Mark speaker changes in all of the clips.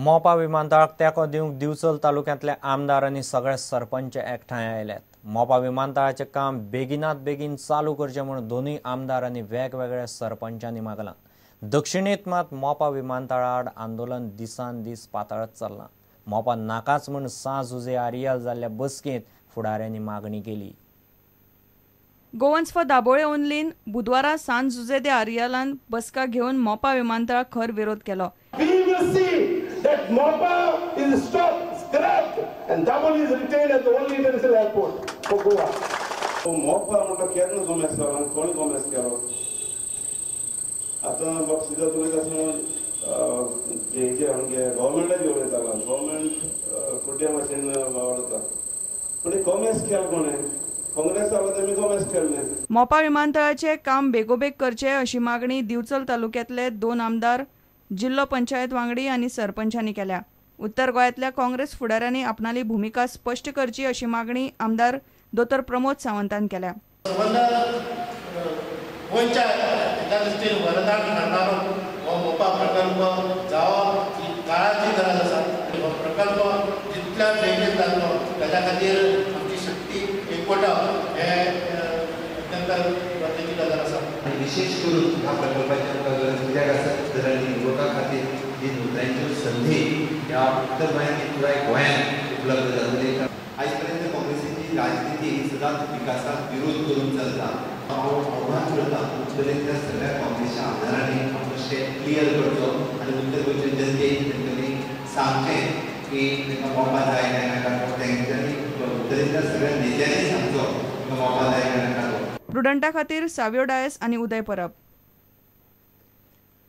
Speaker 1: मोपा विमानतळाक तेंको दिवंक दिवचल तालुक्यांतले आमदार आनी सगळे सरपंच एकठांय आयल्यात. मोपा विमानतळाचें काम बेगिनात बेगीन चालू करचें म्हूण दोनूय आमदार आनी वेगवेगळ्या सरपंचांनी मागलां. दक्षिणेंत मात मोपा विमानतळा आड आंदोलन दिसान दीस पातळत चल्लां. मोपा नाकाच म्हूण सांज उजे आरियाल जाल्ल्या बसकेंत फुडाऱ्यांनी मागणी केली.
Speaker 2: गोवन्स फॉर दाबोळे ओनलीन बुधवारा सांज उजे दे आरियालान बसका घेवन मोपा विमानतळाक खर विरोध केलो.
Speaker 3: That Mopa is stopped, scrapped, and Daboli is retained as the only international airport for Goa.
Speaker 4: So Mopa म्हणटा केन्ना गोमेस केलो, कोणी गोमेस केलो. आतां बाब सिद्धा तुवें कसं जे आमगे गव्हर्मेंटाचे उलयतालो, गव्हर्मेंट कुड्या मातशेन वावरता. पूण गोमेस केलो कोणें? काँग्रेस आलो तेमी गोमेस केल्ले.
Speaker 2: मोपा विमानतळाचे काम बेगोबेग करचे अशी मागणी दिवचल तालुक्यांतले दोन आमदार, जिल्लो पंचायत वांगडी आनी सरपंचांनी केल्या. उत्तर गोंयांतल्या काँग्रेस फुडाऱ्यांनी आपणाली भुमिका स्पश्ट करची अशी मागणी आमदार दोतोर प्रमोद सावंतान केल्या.
Speaker 5: गोंयच्या दृश्टीन वरदान ठरणारो हो मोपा प्रकल्प जावप ही काळाची गरज आसा. हो प्रकल्प जितल्या बेगीन जातलो ताच्या खातीर आमची शक्ती एकवटप हे अत्यंत गरजेची गजाल आसा.
Speaker 6: विशेष करून ह्या प्रकल्पाची गरज कित्याक आसा तर युवकां खातीर जी नोकऱ्यांच्यो संधी ह्या उत्तर गोंयांत पुराय गोंयांत उपलब्ध जातली. आयज पर्यंत काँग्रेसीची राजनिती सदांच विकासाक विरोध करून चलता. हांव आव्हान करतां उत्तरेंतल्या सगळ्या काँग्रेसच्या आमदारांनी आपलो स्टेप क्लियर करचो आनी उत्तर गोंयच्या जनतेक तेंच्यांनी सांगचें की तांकां मोपा जाय काय नाका. तेंच्यांनी उत्तरेंतल्या सगळ्या नेत्यांनी सांगचो की मोपा जाय काय नाका.
Speaker 2: प्रुडंटा खातीर सावियो डायस आनी उदय परब.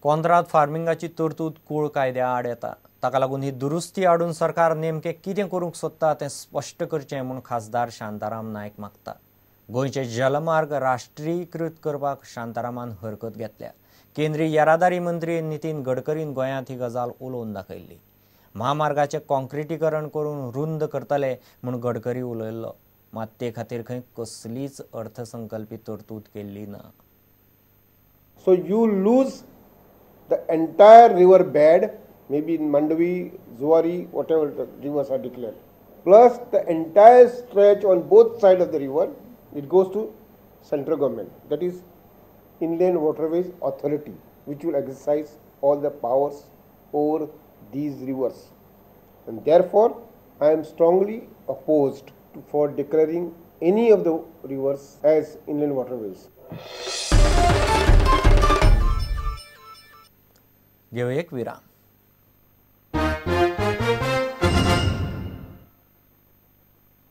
Speaker 1: कोंद्रात फार्मिंगाची तरतूद कूळ कायद्या आड येता. ताका लागून ही दुरुस्ती हाडून सरकार नेमकें कितें करूंक सोदता तें स्पश्ट करचें म्हूण खासदार शांताराम नायक मागता. गोंयचे जलमार्ग राष्ट्रीयकृत करपाक शांतारामान हरकत घेतल्या. केंद्रीय येरादारी मंत्री नितीन गडकरीन गोंयांत ही गजाल उलोवन दाखयल्ली. महामार्गाचें कॉन्क्रिटीकरण करून रुंद करतले म्हूण गडकरी उलयल्लो. मात ते खातीर खंय कसलीच अर्थसंकल्पीत तरतूद केल्ली ना.
Speaker 3: So you lose the entire river bed, maybe in Mandavi, Zuari, whatever the rivers are declared, plus the entire stretch on both sides of the river, it goes to central government, that is Inland Waterways Authority, which will exercise all the powers over these rivers. And therefore, I am strongly opposed for declaring any of the rivers as inland waterways.
Speaker 1: घेऊ एक विराम.